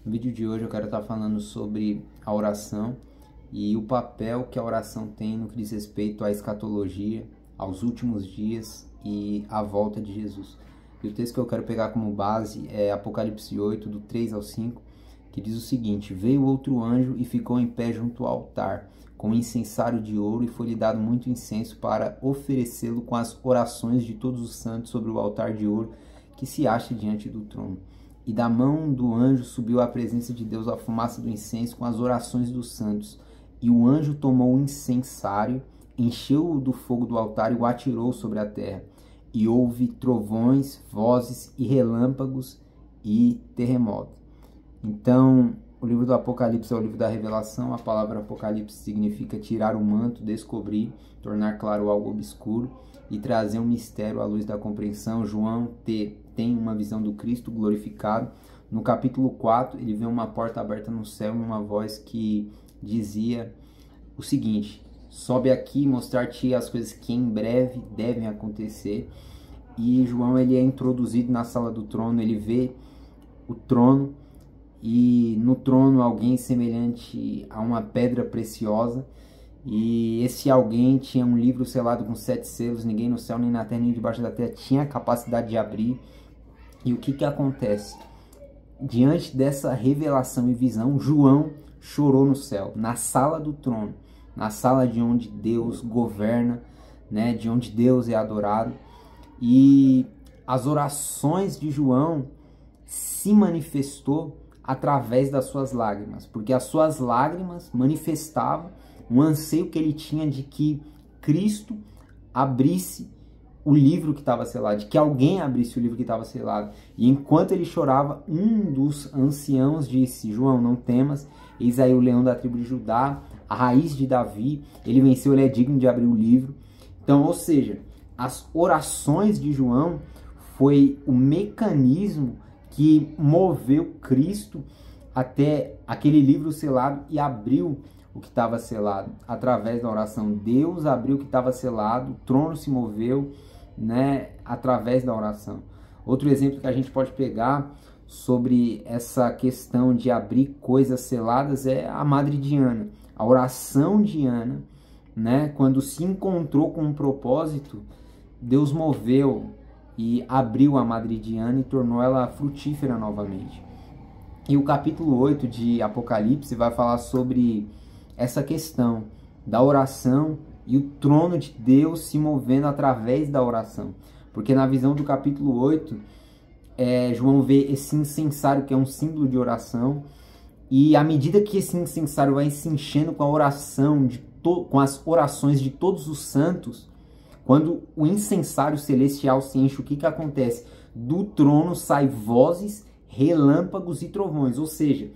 No vídeo de hoje eu quero estar falando sobre a oração e o papel que a oração tem no que diz respeito à escatologia, aos últimos dias e à volta de Jesus. E o texto que eu quero pegar como base é Apocalipse 8, do 3 ao 5, que diz o seguinte: Veio outro anjo e ficou em pé junto ao altar, com um incensário de ouro, e foi-lhe dado muito incenso para oferecê-lo com as orações de todos os santos sobre o altar de ouro que se acha diante do trono. E da mão do anjo subiu à presença de Deus a fumaça do incenso com as orações dos santos. E o anjo tomou o incensário, encheu-o do fogo do altar e o atirou sobre a terra. E houve trovões, vozes e relâmpagos e terremoto. Então, o livro do Apocalipse é o livro da revelação. A palavra Apocalipse significa tirar o manto, descobrir, tornar claro algo obscuro e trazer um mistério à luz da compreensão. João tem uma visão do Cristo glorificado. No capítulo 4, ele vê uma porta aberta no céu e uma voz que dizia o seguinte: sobe aqui e mostrar-te as coisas que em breve devem acontecer. E João, ele é introduzido na sala do trono, ele vê o trono, e no trono alguém semelhante a uma pedra preciosa, e esse alguém tinha um livro selado com 7 selos. Ninguém no céu, nem na terra, nem debaixo da terra tinha a capacidade de abrir. E o que acontece? Diante dessa revelação e visão, João chorou no céu, na sala do trono, na sala de onde Deus governa, né, de onde Deus é adorado. E as orações de João se manifestou através das suas lágrimas, porque as suas lágrimas manifestavam um anseio que ele tinha de que Cristo abrisse o livro que estava selado, de que alguém abrisse o livro que estava selado. E enquanto ele chorava, um dos anciãos disse: João, não temas, eis aí o leão da tribo de Judá, a raiz de Davi, ele venceu, ele é digno de abrir o livro. Então, ou seja, as orações de João foi o mecanismo que moveu Cristo até aquele livro selado e abriu o que estava selado. Através da oração, Deus abriu o que estava selado, o trono se moveu, né, através da oração. Outro exemplo que a gente pode pegar sobre essa questão de abrir coisas seladas é a Madre Diana. A oração de Ana, né, quando se encontrou com um propósito, Deus moveu e abriu a Madre Diana e tornou ela frutífera novamente. E o capítulo 8 de Apocalipse vai falar sobre essa questão da oração e o trono de Deus se movendo através da oração. Porque na visão do capítulo 8, João vê esse incensário que é um símbolo de oração, e à medida que esse incensário vai se enchendo com a oração, com as orações de todos os santos, quando o incensário celestial se enche, o que acontece? Do trono sai vozes, relâmpagos e trovões, ou seja,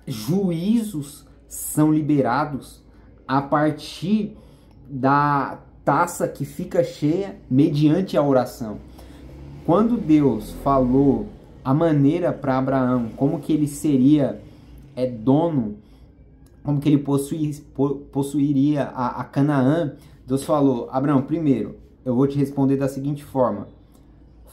juízos são liberados a partir da taça que fica cheia mediante a oração. Quando Deus falou a maneira para Abraão, como que ele seria dono, como que ele possuiria a Canaã, Deus falou: Abraão, primeiro, eu vou te responder da seguinte forma: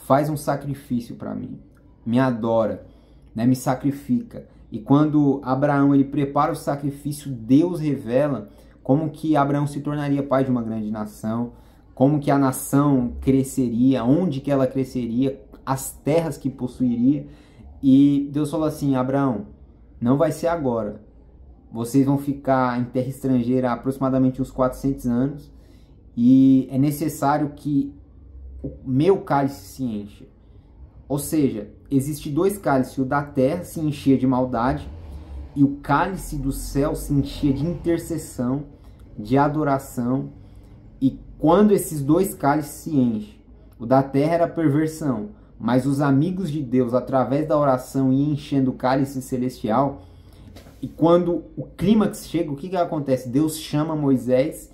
faz um sacrifício para mim, me adora, né, me sacrifica. E quando Abraão ele prepara o sacrifício, Deus revela como que Abraão se tornaria pai de uma grande nação, como que a nação cresceria, onde que ela cresceria, as terras que possuiria. E Deus falou assim: Abraão, não vai ser agora. Vocês vão ficar em terra estrangeira há aproximadamente uns 400 anos. E é necessário que o meu cálice se encha. Ou seja, existe 2 cálices. O da terra se enchia de maldade e o cálice do céu se enchia de intercessão, de adoração. E quando esses 2 cálices se enchem, o da terra era perversão, mas os amigos de Deus, através da oração, iam enchendo o cálice celestial. E quando o clímax chega, o que acontece? Deus chama Moisés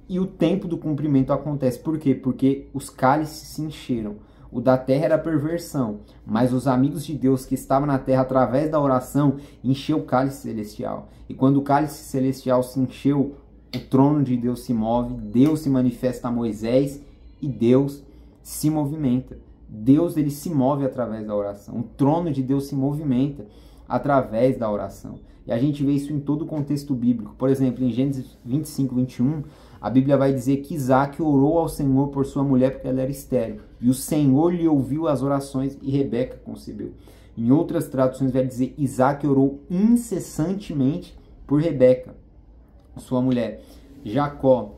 e o tempo do cumprimento acontece. Por quê? Porque os cálices se encheram. O da terra era perversão, mas os amigos de Deus que estavam na terra, através da oração, encheu o cálice celestial. E quando o cálice celestial se encheu, o trono de Deus se move, Deus se manifesta a Moisés e Deus se movimenta. Deus, ele se move através da oração. O trono de Deus se movimenta. através da oração. E a gente vê isso em todo o contexto bíblico. Por exemplo, em Gênesis 25, 21, a Bíblia vai dizer que Isaac orou ao Senhor por sua mulher porque ela era estéril. E o Senhor lhe ouviu as orações e Rebeca concebeu. Em outras traduções vai dizer Isaac orou incessantemente por Rebeca, sua mulher. Jacó,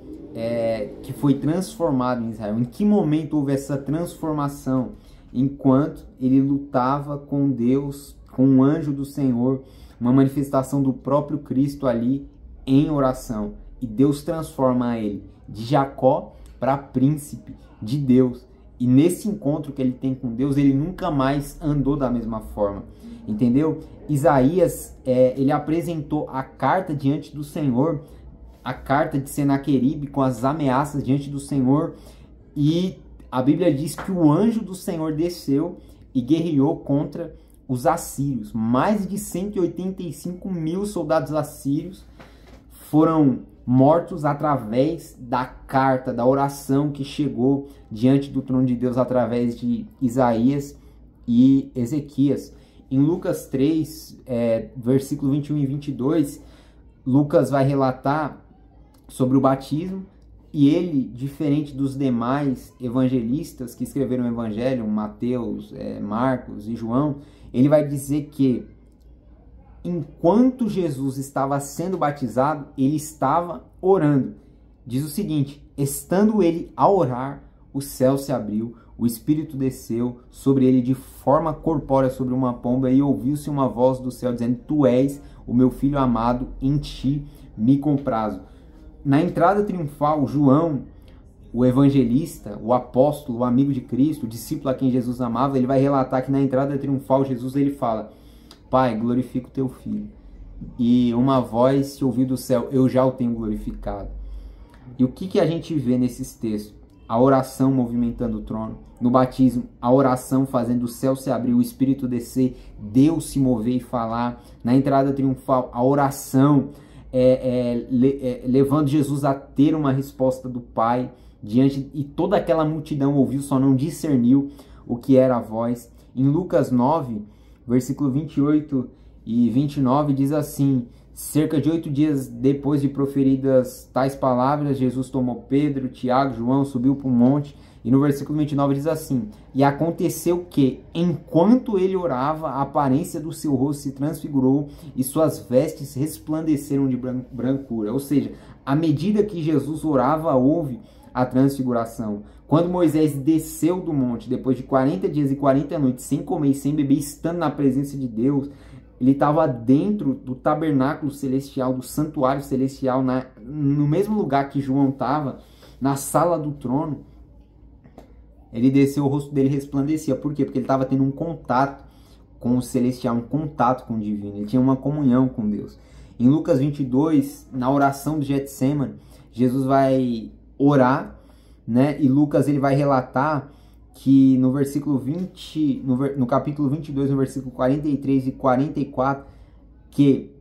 que foi transformado em Israel. Em que momento houve essa transformação? Enquanto ele lutava com Deus, com o anjo do Senhor, uma manifestação do próprio Cristo ali em oração. E Deus transforma ele de Jacó para príncipe de Deus. E nesse encontro que ele tem com Deus, ele nunca mais andou da mesma forma. Entendeu? Isaías, ele apresentou a carta diante do Senhor, a carta de Senaqueribe com as ameaças diante do Senhor. E a Bíblia diz que o anjo do Senhor desceu e guerreou contra os assírios. Mais de 185 mil soldados assírios foram mortos através da carta, da oração que chegou diante do trono de Deus através de Isaías e Ezequias. Em Lucas 3, versículo 21 e 22, Lucas vai relatar sobre o batismo e ele, diferente dos demais evangelistas que escreveram o evangelho, Mateus, Marcos e João, ele vai dizer que enquanto Jesus estava sendo batizado, ele estava orando. Diz o seguinte: estando ele a orar, o céu se abriu, o Espírito desceu sobre ele de forma corpórea sobre uma pomba e ouviu-se uma voz do céu dizendo: Tu és o meu filho amado, em ti me comprazo. Na entrada triunfal, João, o evangelista, o apóstolo, o amigo de Cristo, o discípulo a quem Jesus amava, ele vai relatar que na entrada triunfal Jesus ele fala: Pai, glorifica o teu filho. E uma voz se ouviu do céu: eu já o tenho glorificado. E o que a gente vê nesses textos? A oração movimentando o trono. No batismo, a oração fazendo o céu se abrir, o Espírito descer, Deus se mover e falar. Na entrada triunfal, a oração levando Jesus a ter uma resposta do Pai diante, e toda aquela multidão ouviu, só não discerniu o que era a voz. Em Lucas 9, versículo 28 e 29 diz assim: cerca de 8 dias depois de proferidas tais palavras, Jesus tomou Pedro, Tiago, João, subiu para o monte. E no versículo 29 diz assim: e aconteceu que, enquanto ele orava, a aparência do seu rosto se transfigurou e suas vestes resplandeceram de brancura. Ou seja, à medida que Jesus orava, houve a transfiguração. Quando Moisés desceu do monte, depois de 40 dias e 40 noites, sem comer e sem beber, estando na presença de Deus, ele estava dentro do tabernáculo celestial, do santuário celestial, no mesmo lugar que João estava, na sala do trono. Ele desceu, o rosto dele resplandecia. Por quê? Porque ele estava tendo um contato com o celestial, um contato com o divino. Ele tinha uma comunhão com Deus. Em Lucas 22, na oração do Getsemane, Jesus vai orar, né? E Lucas ele vai relatar que no versículo 20, no capítulo 22, no versículo 43 e 44, que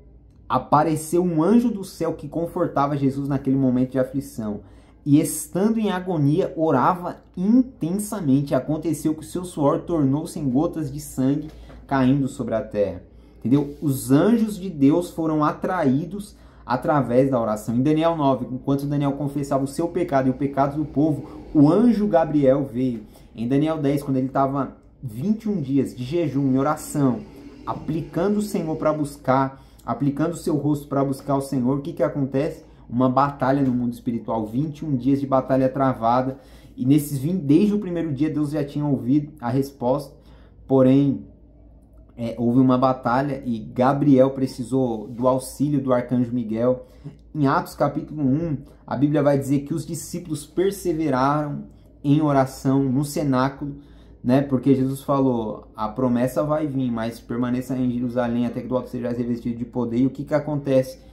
apareceu um anjo do céu que confortava Jesus naquele momento de aflição. E estando em agonia, orava intensamente. Aconteceu que o seu suor tornou-se em gotas de sangue caindo sobre a terra. Entendeu? Os anjos de Deus foram atraídos através da oração. Em Daniel 9, enquanto Daniel confessava o seu pecado e o pecado do povo, o anjo Gabriel veio. Em Daniel 10, quando ele estava 21 dias de jejum e oração, aplicando o Senhor para buscar, aplicando o seu rosto para buscar o Senhor, o que acontece? Uma batalha no mundo espiritual, 21 dias de batalha travada, e nesses 20, desde o primeiro dia Deus já tinha ouvido a resposta, porém houve uma batalha e Gabriel precisou do auxílio do arcanjo Miguel. Em Atos capítulo 1, a Bíblia vai dizer que os discípulos perseveraram em oração no cenáculo, né? Porque Jesus falou: a promessa vai vir, mas permaneça em Jerusalém até que do alto seja revestido de poder. E o que acontece?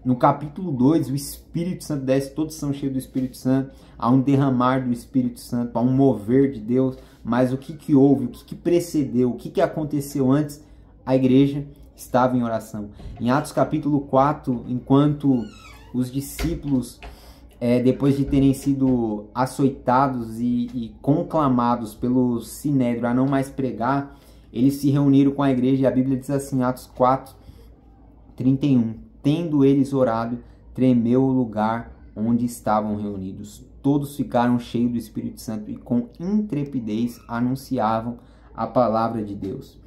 No capítulo 2, o Espírito Santo desce, todos são cheios do Espírito Santo, há um derramar do Espírito Santo, há um mover de Deus. Mas o que houve, o que precedeu, o que aconteceu antes? A igreja estava em oração. Em Atos capítulo 4, enquanto os discípulos, depois de terem sido açoitados e conclamados pelo Sinédrio a não mais pregar, Eles se reuniram com a igreja e a Bíblia diz assim, Atos 4:31. Tendo eles orado, tremeu o lugar onde estavam reunidos. Todos ficaram cheios do Espírito Santo e com intrepidez anunciavam a palavra de Deus.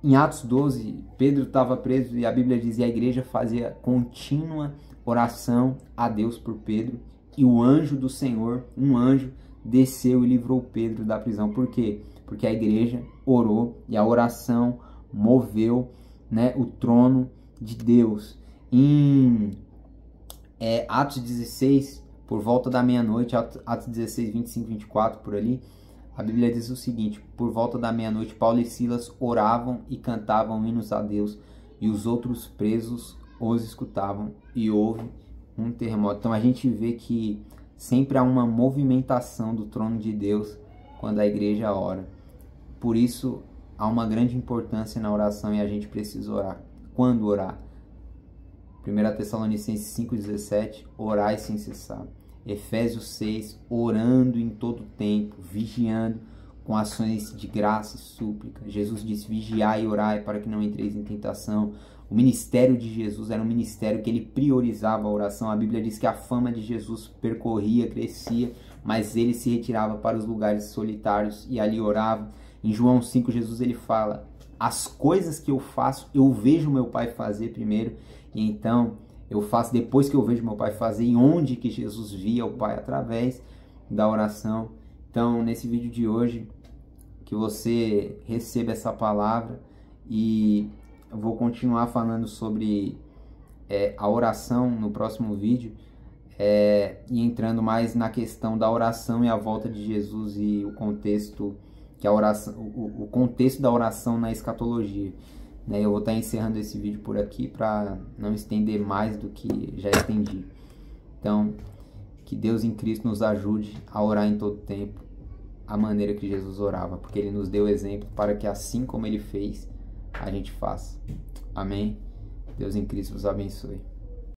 Em Atos 12, Pedro estava preso e a Bíblia diz que a igreja fazia contínua oração a Deus por Pedro. E o anjo do Senhor, um anjo, desceu e livrou Pedro da prisão. Por quê? Porque a igreja orou e a oração moveu, né, o trono de Deus. Em Atos 16, por volta da meia-noite, Atos 16, 25, 24, por ali, a Bíblia diz o seguinte: por volta da meia-noite, Paulo e Silas oravam e cantavam hinos a Deus, e os outros presos os escutavam, e houve um terremoto. Então a gente vê que sempre há uma movimentação do trono de Deus quando a igreja ora. Por isso há uma grande importância na oração e a gente precisa orar. Quando orar? 1 Tessalonicenses 5,17, orai sem cessar. Efésios 6, orando em todo tempo, vigiando com ações de graça e súplica. Jesus disse, vigiai e orai para que não entreis em tentação. O ministério de Jesus era um ministério que ele priorizava a oração. A Bíblia diz que a fama de Jesus percorria, crescia, mas ele se retirava para os lugares solitários e ali orava. Em João 5, Jesus ele fala, as coisas que eu faço, eu vejo meu Pai fazer primeiro, e então eu faço depois que eu vejo meu Pai fazer. E onde que Jesus via o Pai? Através da oração. Então, nesse vídeo de hoje, que você receba essa palavra, e eu vou continuar falando sobre a oração no próximo vídeo, e entrando mais na questão da oração e a volta de Jesus e o contexto que a oração, o contexto da oração na escatologia. Eu vou estar encerrando esse vídeo por aqui para não estender mais do que já estendi. Então, que Deus em Cristo nos ajude a orar em todo tempo, a maneira que Jesus orava, porque Ele nos deu exemplo para que assim como Ele fez, a gente faça. Amém? Deus em Cristo vos abençoe.